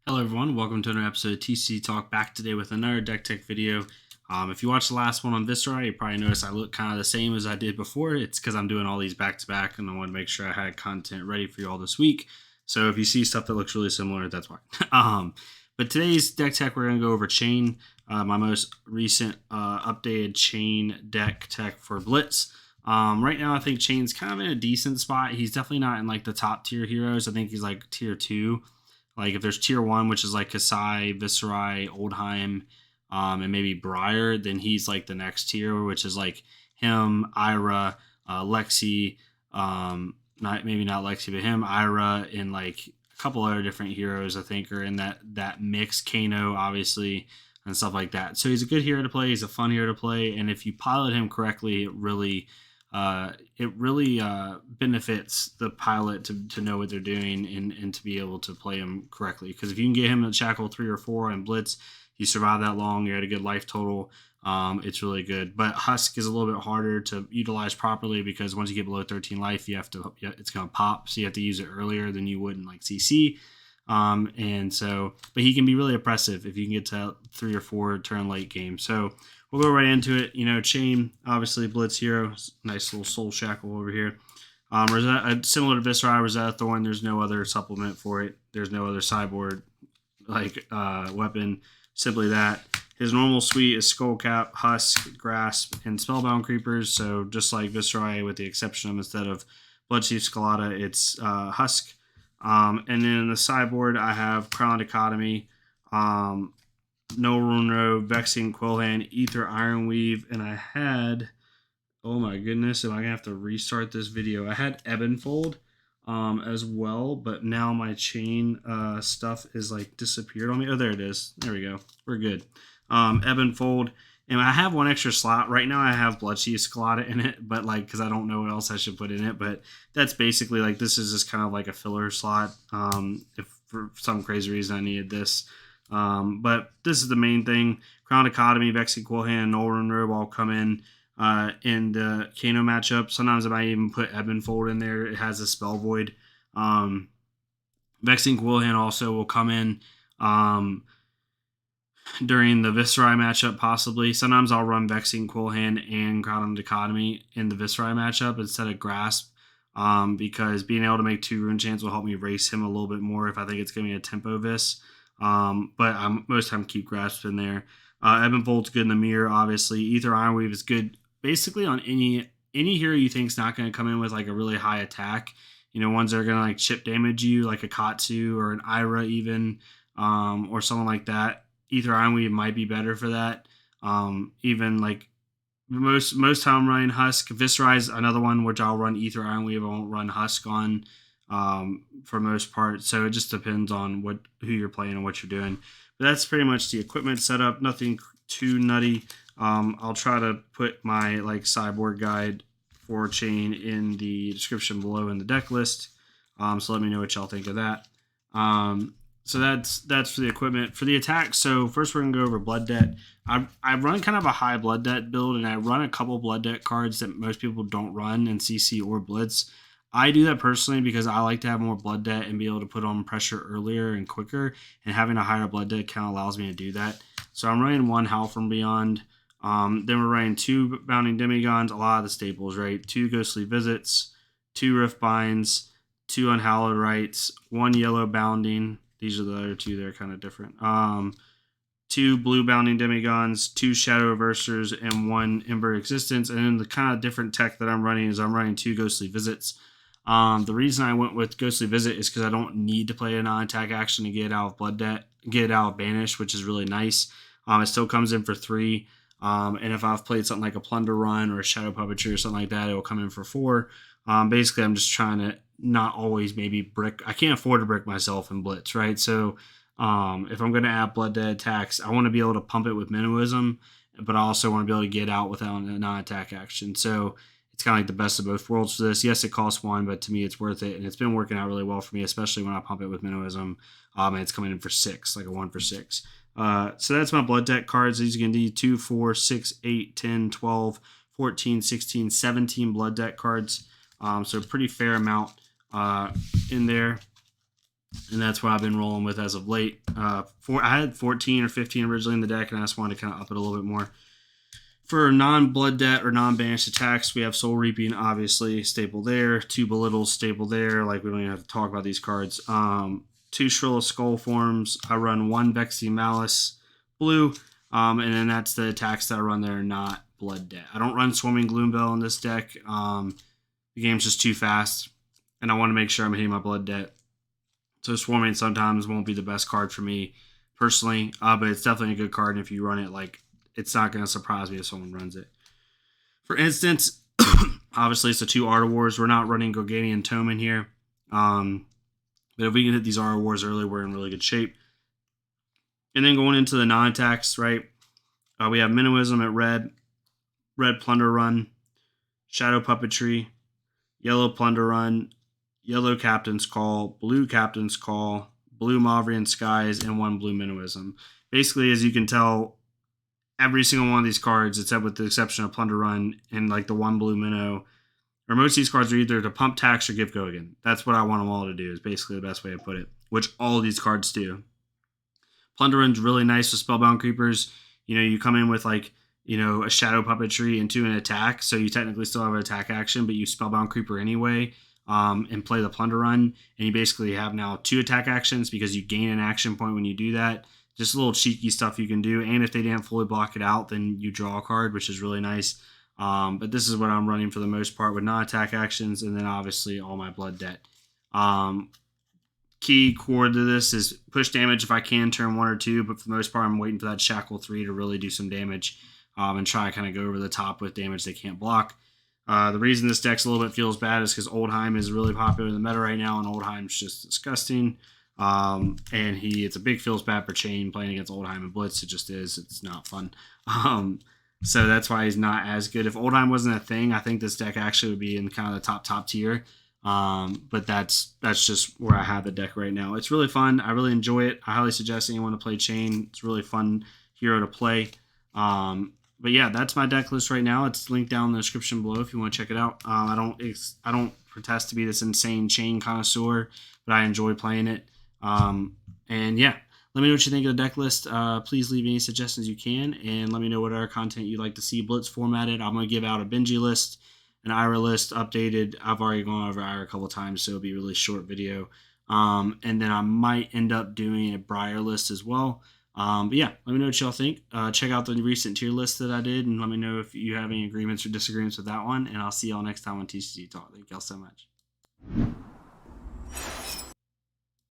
Hello everyone, welcome to another episode of TCG Talk, back today with another deck tech video. If you watched the last one on Viscera, you probably noticed I look kind of the same as I did before. It's because I'm doing all these back to back and I want to make sure I had content ready for you all this week. So if you see stuff that looks really similar, that's why. But today's deck tech, we're going to go over Chane, my most recent updated Chane deck tech for Blitz. Right now I think Chane's kind of in a decent spot. He's definitely not in like the top tier heroes. I think he's like tier 2. Like if there's tier 1, which is like Kasai, Viserai, Oldheim, and maybe Briar, then he's like the next tier, which is like him, Ira, Lexi, not Lexi, but him, Ira, and like a couple other different heroes I think are in that mix. Kano, obviously, and stuff like that. So he's a good hero to play. He's a fun hero to play, and if you pilot him correctly, it really benefits the pilot to know what they're doing and to be able to play him correctly. Because if you can get him to Shackle 3 or 4 and Blitz, you survive that long, you're at a good life total, it's really good. But Husk is a little bit harder to utilize properly because once you get below 13 life, it's going to pop, so you have to use it earlier than you would in like CC. But he can be really oppressive if you can get to 3 or 4 turn late game. So we'll go right into it. Chane, obviously Blitz hero, nice little soul shackle over here. Rosetta, similar to Viscera, Rosetta Thorn. There's no other supplement for it. There's no other sideboard weapon. Simply that. His normal suite is Skullcap, Husk, Grasp, and Spellbound Creepers. So just like Viscera, with the exception of instead of Bloodchief Scalata, it's Husk. And then in the sideboard, I have Crown Dichotomy, No Rune Road, Vexing Quillhand, Ether Ironweave, and I had, oh my goodness, am I gonna have to restart this video? I had Ebonfold as well, but now my Chane stuff is like disappeared on me. Oh, there it is. There we go. We're good. Ebonfold. And I have one extra slot. Right now I have Bloodchief Scalata in it, but like, because I don't know what else I should put in it. But that's basically like, this is just kind of like a filler slot. If for some crazy reason I needed this. But this is the main thing. Crown Dichotomy, Vexing Quillhand, Null Rune Robe all come in the Kano matchup. Sometimes I might even put Ebonfold in there. It has a Spell Void. Vexing Quillhand also will come in during the Viserai matchup, possibly. Sometimes I'll run Vexing Quillhand and Crown Dichotomy in the Viserai matchup instead of Grasp, because being able to make 2 rune chants will help me race him a little bit more if I think it's going to be a tempo vis. But most of the time keep Grasp in there. Ebonfold's good in the mirror, obviously. Ether Ironweave is good basically on any hero you think is not going to come in with like a really high attack. Ones that are going to like chip damage you, like a Katsu or an Ira even, or someone like that. Ether Ironweave might be better for that. Even like most time I'm running Husk. Viserai is another one which I'll run Ether Ironweave. I won't run Husk on for most part. So it just depends on who you're playing and what you're doing. But that's pretty much the equipment setup. Nothing too nutty. I'll try to put my like sideboard guide for Chane in the description below in the deck list. So let me know what y'all think of that. So that's for the equipment. For the attack, so first we're going to go over Blood Debt. I run kind of a high Blood Debt build, and I run a couple Blood Debt cards that most people don't run in CC or Blitz. I do that personally because I like to have more Blood Debt and be able to put on pressure earlier and quicker, and having a higher Blood Debt kind of allows me to do that. So I'm running 1 Howl from Beyond. Then we're running 2 Bounding Demigons, a lot of the staples, right? 2 Ghostly Visits, 2 Rift Binds, 2 Unhallowed Rites, 1 Yellow Bounding. These are the other 2 that are kind of different. 2 Blue Bounding Demigons, 2 Shadow Reversers, and 1 Ember Existence. And then the kind of different tech that I'm running is I'm running 2 Ghostly Visits. The reason I went with Ghostly Visit is because I don't need to play a non-attack action to get out of Blood Debt, get out of Banish, which is really nice. It still comes in for 3. And if I've played something like a Plunder Run or a Shadow Puppetry or something like that, it will come in for 4. Basically, I'm just trying to not always maybe brick. I can't afford to brick myself in Blitz, right? So if I'm going to add Blood Debt attacks, I want to be able to pump it with Minnowism, but I also want to be able to get out without a non-attack action. So it's kind of like the best of both worlds for this. Yes, it costs 1, but to me it's worth it, and it's been working out really well for me, especially when I pump it with Minnowism. And it's coming in for 6, like a 1 for 6. So that's my Blood Debt cards. These are going to be 2, 4, 6, 8, 10, 12, 14, 16, 17 Blood Debt cards. So pretty fair amount in there. and that's what I've been rolling with as of late. I had 14 or 15 originally in the deck, and I just wanted to kind of up it a little bit more. For non-blood debt or non-banished attacks, we have Soul Reaping, obviously, staple there. 2 Belittles, staple there. Like, we don't even have to talk about these cards. 2 Shrill of Skull Forms. I run 1 Vexing Malice blue, and then that's the attacks that I run that are not blood debt. I don't run Swarming Gloombell in this deck. The game's just too fast, and I want to make sure I'm hitting my blood debt. So Swarming sometimes won't be the best card for me personally, but it's definitely a good card, and if you run it, like, it's not going to surprise me if someone runs it. For instance, obviously it's the 2 Art of Wars. We're not running Gorganian Tome in here. But if we can hit these Art of Wars early, we're in really good shape. And then going into the non-attacks, right? We have Minnowism at Red Plunder Run, Shadow Puppetry, Yellow Plunder Run, Yellow Captain's Call, Blue Captain's Call, Blue Mavrian Skies, and 1 Blue Minnowism. Basically, as you can tell, every single one of these cards, except with the exception of Plunder Run and like the 1 Blue Minnow, or most of these cards are either to pump tax or give Gogan. That's what I want them all to do, is basically the best way to put it, which all of these cards do. Plunder Run's really nice with Spellbound Creepers. You know, you come in with like, you know, a Shadow Puppetry into an attack, so you technically still have an attack action, but you Spellbound Creeper anyway, and play the Plunder Run, and you basically have now 2 attack actions because you gain an action point when you do that. Just a little cheeky stuff you can do, and if they didn't fully block it out, then you draw a card, which is really nice. But this is what I'm running for the most part with non-attack actions, and then obviously all my blood debt. Key core to this is push damage if I can turn 1 or 2, but for the most part I'm waiting for that Shackle 3 to really do some damage, and try to kind of go over the top with damage they can't block. The reason this deck's a little bit feels bad is because Oldheim is really popular in the meta right now, and Oldheim's just disgusting. And it's a big feels bad for Chane playing against Oldheim and Blitz. It just is. It's not fun. So that's why he's not as good. If Oldheim wasn't a thing, I think this deck actually would be in kind of the top tier. But that's just where I have the deck right now. It's really fun. I really enjoy it. I highly suggest anyone to play Chane. It's a really fun hero to play. But yeah, that's my deck list right now. It's linked down in the description below if you want to check it out. I don't protest to be this insane Chane connoisseur, but I enjoy playing it. And yeah, let me know what you think of the deck list. Please leave any suggestions you can, and let me know what other content you'd like to see Blitz formatted. I'm going to give out a Benji list, an Ira list updated. I've already gone over Ira a couple times, so it'll be a really short video. And then I might end up doing a Briar list as well. But yeah, let me know what y'all think. Check out the recent tier list that I did, and let me know if you have any agreements or disagreements with that one. And I'll see y'all next time on TCG Talk. Thank y'all so much.